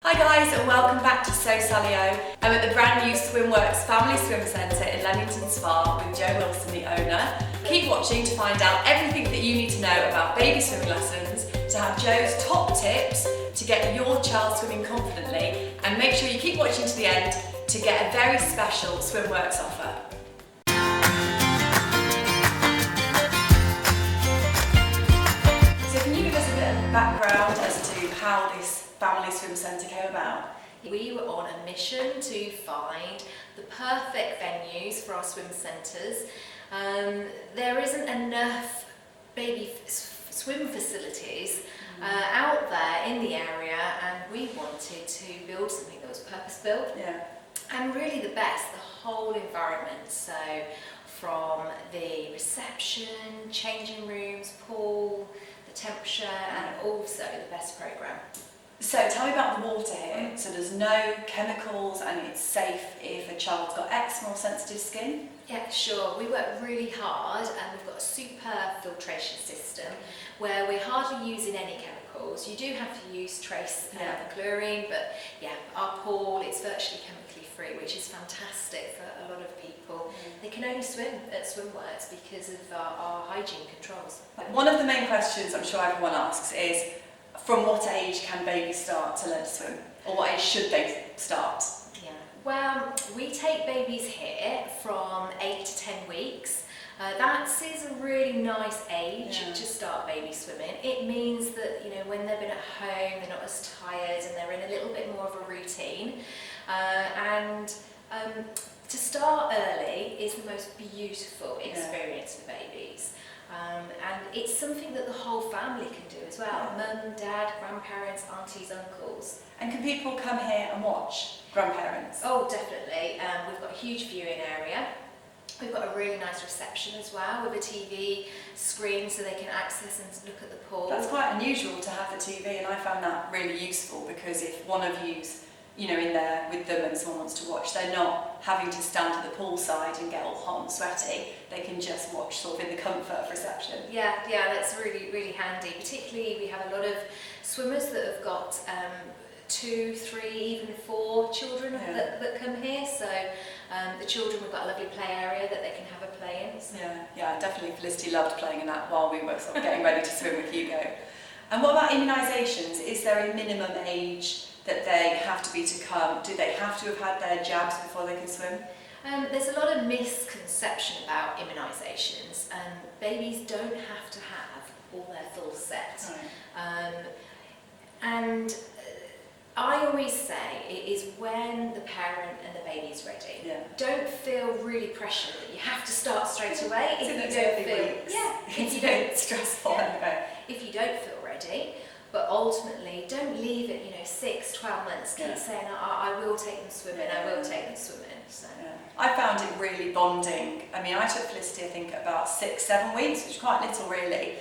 Hi guys, and welcome back to Sallyo. I'm at the brand new SwimWorks Family Swim Centre in Leamington Spa with Jo Wilson, the owner. Keep watching to find out everything that you need to know about baby swimming lessons, to have Jo's top tips to get your child swimming confidently, and make sure you keep watching to the end to get a very special SwimWorks offer. So can you give us a bit of background as to how this Family Swim Centre came about? We were on a mission to find the perfect venues for our swim centres. There isn't enough baby swim facilities out there in the area, and we wanted to build something that was purpose-built. Yeah. And really the best, the whole environment. So from the reception, changing rooms, pool, the temperature, and also the best programme. So tell me about the water here. So there's no chemicals and it's safe if a child's got eczema or sensitive skin? Yeah, sure. We work really hard and we've got a super filtration system where we're hardly using any chemicals. You do have to use trace chlorine, but yeah, our pool, it's virtually chemically free, which is fantastic for a lot of people. They can only swim at SwimWorks because of our hygiene controls. One of the main questions I'm sure everyone asks is, from what age can babies start to learn to swim? Or what age should they start? Yeah. Well, we take babies here from 8 to 10 weeks. That is a really nice age to start baby swimming. It means that, you know, when they've been at home, they're not as tired and they're in a little bit more of a routine. To start early is the most beautiful experience for babies. And it's something that the whole family can do as well. Mum, dad, grandparents, aunties, uncles. And can people come here and watch, grandparents? Oh, definitely. We've got a huge viewing area. We've got a really nice reception as well with a TV screen so they can access and look at the pool. That's quite unusual to have the TV, and I found that really useful because if one of you's in there with them and someone wants to watch, they're not having to stand at the pool side and get all hot and sweaty. They can just watch sort of in the comfort of reception. Yeah, that's really, really handy. Particularly we have a lot of swimmers that have got 2, 3, even 4 children that come here. So the children, we've got a lovely play area that they can have a play in. So. Yeah, definitely Felicity loved playing in that while we were sort of getting ready to swim with Hugo. And what about immunisations? Is there a minimum age that they have to be to come? Do they have to have had their jabs before they can swim? There's a lot of misconception about immunisations. Babies don't have to have all their full set. And I always say it is when the parent and the baby is ready. Yeah. Don't feel really pressured that you have to start straight away. If you don't stressful anyway. If you don't feel ready, but ultimately don't leave it 6, 12 months. Keep saying I will take them swimming, I will take them swimming. So. I found it really bonding. I mean, I took Felicity I think about 6, 7 weeks, which is quite little really.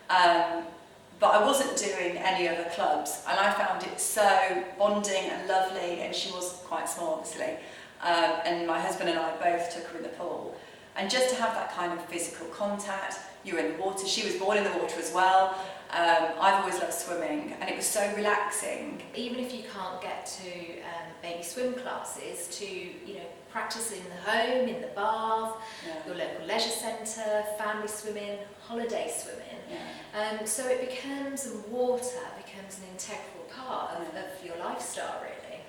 But I wasn't doing any other clubs, and I found it so bonding and lovely, and she was quite small obviously, and my husband and I both took her in the pool, and just to have that kind of physical contact. You're in the water, she was born in the water as well. I've always loved swimming, and it was so relaxing. Even if you can't get to baby swim classes, to practice in the home, in the bath, your local leisure centre, family swimming, holiday swimming. So it becomes, and water becomes an integral part of your lifestyle really.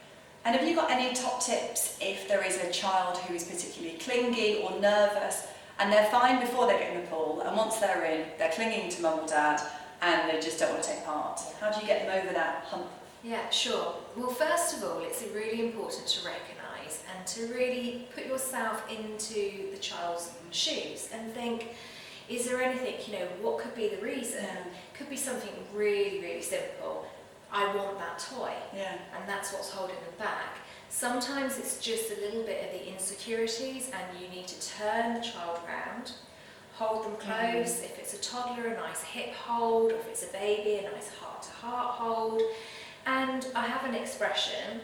And have you got any top tips if there is a child who is particularly clingy or nervous, and they're fine before they get in the pool, and once they're in, they're clinging to mum or dad, and they just don't want to take part? How do you get them over that hump? Yeah, sure. Well, first of all, it's really important to recognise and to really put yourself into the child's shoes and think, is there anything, what could be the reason? Could be something really, really simple. I want that toy. And that's what's holding them back. Sometimes it's just a little bit of the insecurities, and you need to turn the child around, hold them close. If it's a toddler, a nice hip hold. Or if it's a baby, a nice heart-to-heart hold. And I have an expression,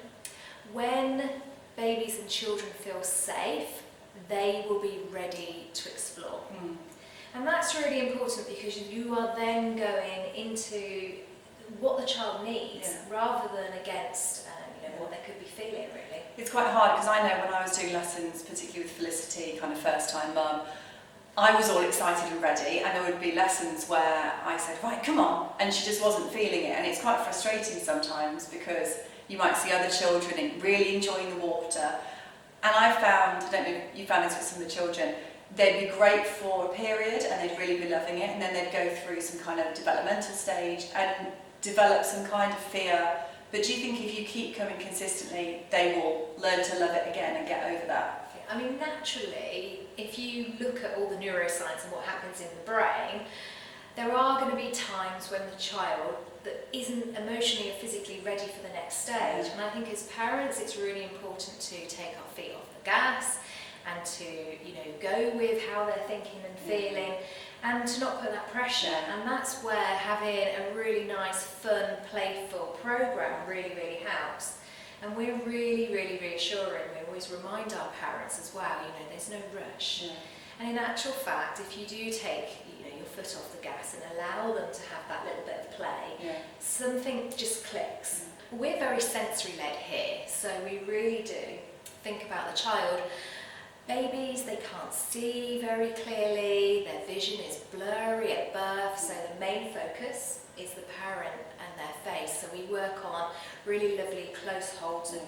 when babies and children feel safe, they will be ready to explore. And that's really important because you are then going into what the child needs rather than against quite hard because I know when I was doing lessons, particularly with Felicity, kind of first time mum, I was all excited and ready, and there would be lessons where I said, right, come on, and she just wasn't feeling it, and it's quite frustrating sometimes because you might see other children really enjoying the water, and I found, I don't know if you found this with some of the children, they'd be great for a period and they'd really be loving it, and then they'd go through some kind of developmental stage and develop some kind of fear. But do you think if you keep coming consistently, they will learn to love it again and get over that? I mean, naturally, if you look at all the neuroscience and what happens in the brain, there are going to be times when the child that isn't emotionally or physically ready for the next stage. And I think as parents, it's really important to take our feet off the gas and to, go with how they're thinking and feeling, and to not put that pressure. And that's where having a really nice, fun, playful program really, really helps. And we're really, really reassuring. We always remind our parents as well, there's no rush. And in actual fact, if you do take, your foot off the gas and allow them to have that little bit of play, something just clicks. We're very sensory-led here, so we really do think about the child. Babies, they can't see very clearly, their vision is blurry at birth, so the main focus is the parent and their face. So we work on really lovely close holds and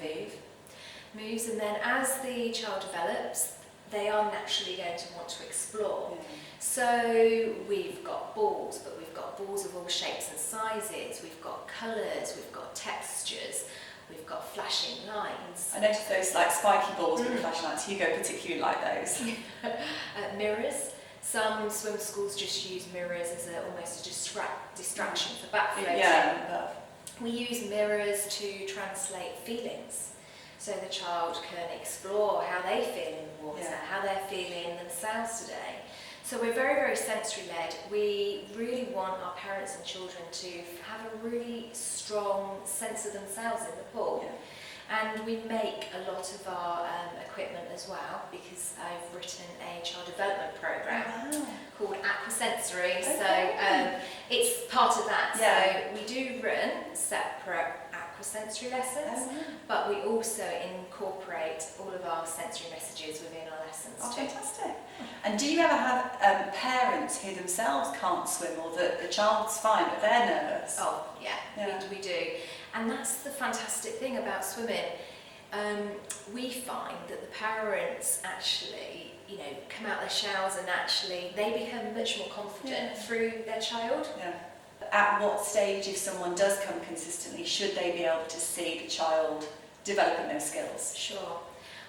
moves, and then as the child develops, they are naturally going to want to explore. So we've got balls, but we've got balls of all shapes and sizes, we've got colours, we've got textures, we've got flashing lines. I noticed those like spiky balls with flashing lights. Hugo particularly like those. Mirrors. Some swim schools just use mirrors as almost a distraction for back floating. Yeah. We use mirrors to translate feelings, so the child can explore how they feel in the water, how they're feeling themselves today. So we're very, very sensory-led. We really want our parents and children to have a really strong sense of themselves in the pool. And we make a lot of our equipment as well, because I've written a child development program called Aquasensory. So it's part of that. So we do run separate aquasensory lessons, but we also incorporate all of our sensory messages within our lessons too. Fantastic. And do you ever have parents who themselves can't swim, or that the child's fine but they're nervous? Oh, yeah. We do. And that's the fantastic thing about swimming. We find that the parents actually, come out their showers and actually they become much more confident through their child. At what stage, if someone does come consistently, should they be able to see the child developing those skills? Sure.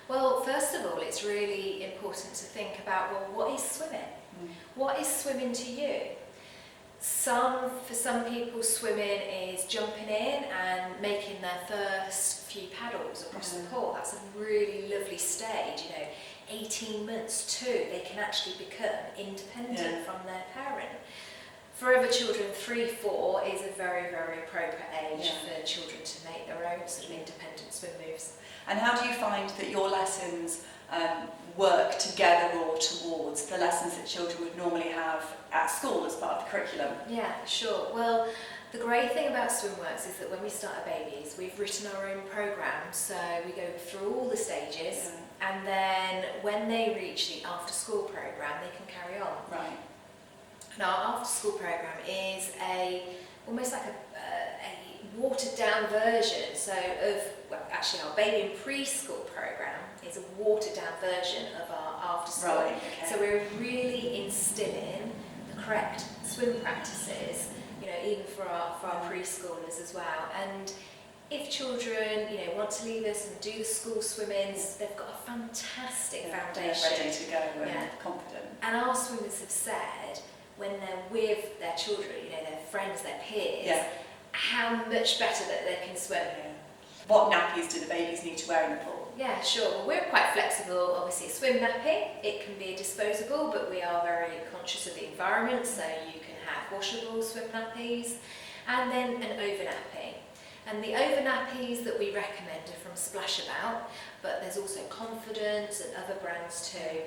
Well, first of all, it's really important to think about, what is swimming? What is swimming to you? For some people, swimming is jumping in and making their first few paddles across the pool. That's a really lovely stage, 18 months too. They can actually become independent from their parent. For other children, 3, 4 is a very, very appropriate age for children to make their own sort of independent swim moves. And how do you find that your lessons work together or towards the lessons that children would normally have at school as part of the curriculum? Yeah, sure. Well, the great thing about SwimWorks is that when we start our babies, we've written our own programme, so we go through all the stages, and then when they reach the after-school programme, they can carry on. Right. And our after-school programme is almost like a watered-down version. So actually our baby and preschool programme is a watered-down version of our after-school. Right, okay. So we're really instilling the correct swim practices, even for our preschoolers as well. And if children, want to leave us and do the school swimmings, they've got a fantastic foundation. They're ready to go and confident. And our swimmers have said, when they're with their children, their friends, their peers, how much better that they can swim. What nappies do the babies need to wear in the pool? Yeah, sure. Well, we're quite flexible. Obviously, a swim nappy, it can be disposable, but we are very conscious of the environment, so you can have washable swim nappies, and then an over nappy. And the over nappies that we recommend are from Splashabout, but there's also Confidence and other brands too.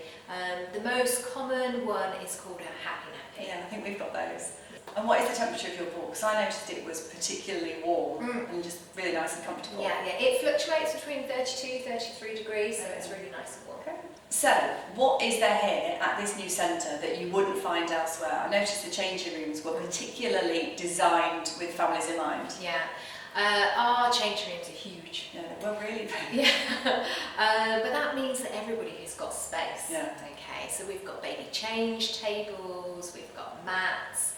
The most common one is called a happy nappy. Yeah, I think we've got those. And what is the temperature of your pool? Because I noticed it was particularly warm and just really nice and comfortable. Yeah, it fluctuates between 32, 33 degrees, so it's really nice and warm. Okay. So, what is there here at this new centre that you wouldn't find elsewhere? I noticed the changing rooms were particularly designed with families in mind. Yeah, our changing rooms are huge. Yeah, well, really big. Yeah, but that means that everybody has got space. Yeah. Okay, so we've got baby change tables, we've got mats,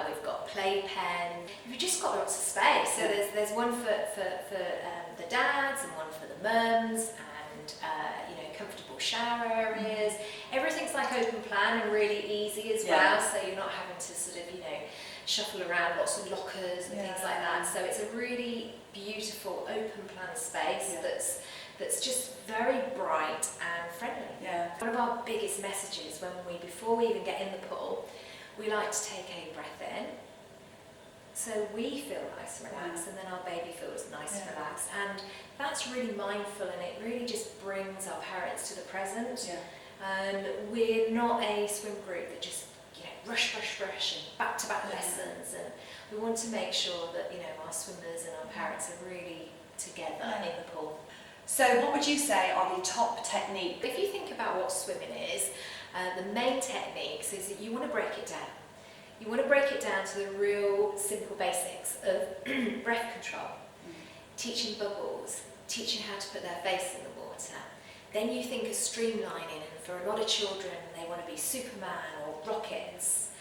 we've got playpen. We've just got lots of space. So there's one for the dads and one for the mums, and comfortable shower areas. Everything's like open plan and really easy as well. So you're not having to sort of shuffle around lots of lockers and things like that. So it's a really beautiful open plan space that's just very bright and friendly. Yeah. One of our biggest messages before we even get in the pool, we like to take a breath in, so we feel nice and relaxed, and then our baby feels nice and relaxed, and that's really mindful, and it really just brings our parents to the present. We're not a swim group that just rush and back-to-back lessons, and we want to make sure that our swimmers and our parents are really together in the pool. So what would you say are the top techniques? If you think about what swimming is, the main techniques is that you want to break it down. You want to break it down to the real simple basics of breath control, teaching bubbles, teaching how to put their face in the water. Then you think of streamlining, and for a lot of children they want to be Superman or rockets.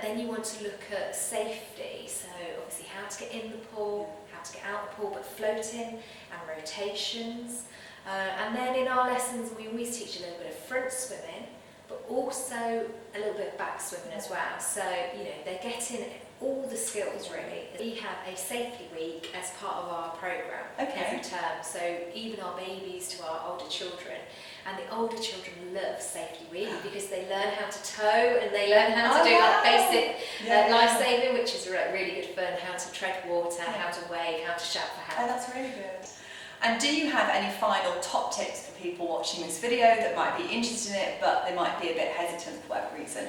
Then you want to look at safety, so obviously how to get in the pool, how to get out the pool, but floating and rotations. And then in our lessons we always teach a little bit of front swimming, but also a little bit of back swimming as well. So they're getting all the skills really. We have a safety week as part of our programme every term. So even our babies to our older children, and the older children love safety week because they learn how to tow, and they learn how to do like basic life saving, which is really good fun. How to tread water, how to wave, how to shout for help. Oh, that's really good. And do you have any final top tips for people watching this video that might be interested in it, but they might be a bit hesitant for whatever reason?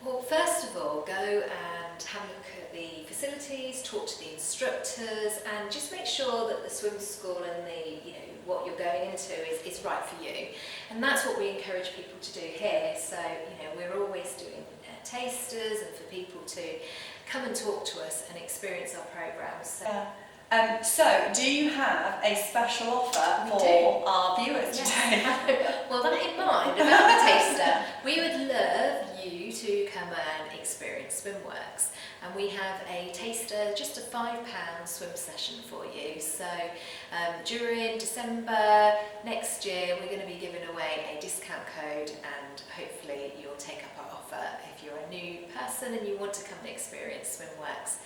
Well, first of all, go and have a look at the facilities, talk to the instructors, and just make sure that the swim school and what you're going into is right for you. And that's what we encourage people to do here. So we're always doing tasters, and for people to come and talk to us and experience our programs. So, do you have a special offer for our viewers today? Well, that in mind, about the taster, we would love you to come and experience SwimWorks. And we have a taster, just a £5 swim session for you. So during December next year, we're going to be giving away a discount code, and hopefully you'll take up our offer. If you're a new person and you want to come and experience SwimWorks,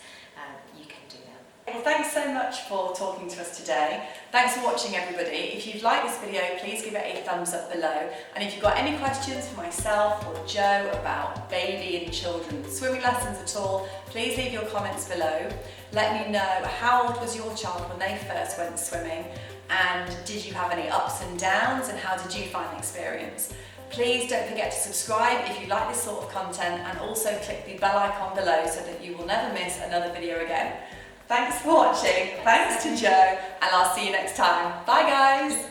you can do that. Well, thanks so much for talking to us today. Thanks for watching, everybody. If you've liked this video, please give it a thumbs up below. And if you've got any questions for myself or Joe about baby and children swimming lessons at all, please leave your comments below. Let me know, how old was your child when they first went swimming, and did you have any ups and downs, and how did you find the experience? Please don't forget to subscribe if you like this sort of content, and also click the bell icon below so that you will never miss another video again. Thanks for watching, thanks to Joe, and I'll see you next time. Bye guys!